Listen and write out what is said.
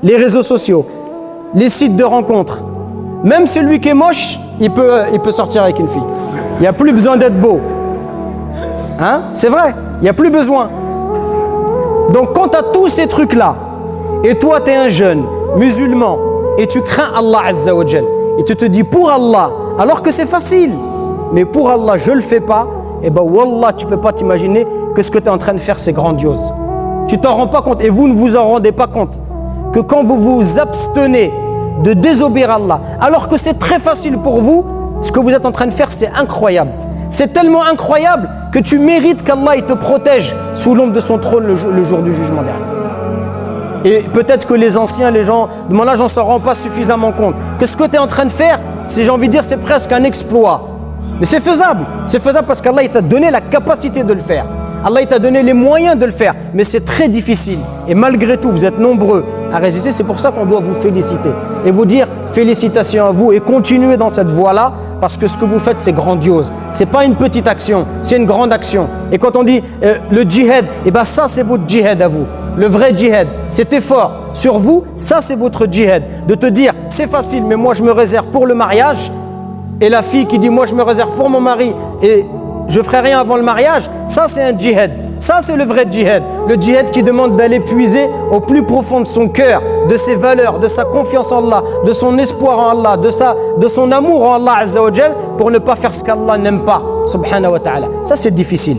les réseaux sociaux, les sites de rencontres. Même celui qui est moche, il peut sortir avec une fille. Il n'y a plus besoin d'être beau. Hein? C'est vrai, il n'y a plus besoin. Donc quand tu as tous ces trucs-là, et toi tu es un jeune musulman, et tu crains Allah Azza wa Jal, et tu te dis pour Allah, alors que c'est facile, mais pour Allah je ne le fais pas, et ben Wallah tu ne peux pas t'imaginer que ce que tu es en train de faire c'est grandiose. Tu t'en rends pas compte, et vous ne vous en rendez pas compte, que quand vous vous abstenez de désobéir à Allah, alors que c'est très facile pour vous, ce que vous êtes en train de faire c'est incroyable. C'est tellement incroyable que tu mérites qu'Allah il te protège sous l'ombre de son trône le jour du jugement dernier. Et peut-être que les anciens, les gens de mon âge, on ne s'en rend pas suffisamment compte. Que ce que tu es en train de faire, j'ai envie de dire, c'est presque un exploit. Mais c'est faisable. C'est faisable parce qu'Allah il t'a donné la capacité de le faire. Allah il t'a donné les moyens de le faire. Mais c'est très difficile. Et malgré tout, vous êtes nombreux à résister. C'est pour ça qu'on doit vous féliciter. Et vous dire félicitations à vous et continuez dans cette voie-là parce que ce que vous faites, c'est grandiose. Ce n'est pas une petite action, c'est une grande action. Et quand on dit le djihad, eh ben ça c'est votre djihad à vous. Le vrai djihad, cet effort sur vous, ça c'est votre djihad. De te dire, c'est facile, mais moi je me réserve pour le mariage. Et la fille qui dit, moi je me réserve pour mon mari et je ferai rien avant le mariage, ça c'est un djihad. Ça c'est le vrai djihad. Le djihad qui demande d'aller puiser au plus profond de son cœur, de ses valeurs, de sa confiance en Allah, de son espoir en Allah, de son amour en Allah Azza wa Jal, pour ne pas faire ce qu'Allah n'aime pas, subhanahu wa ta'ala. Ça c'est difficile.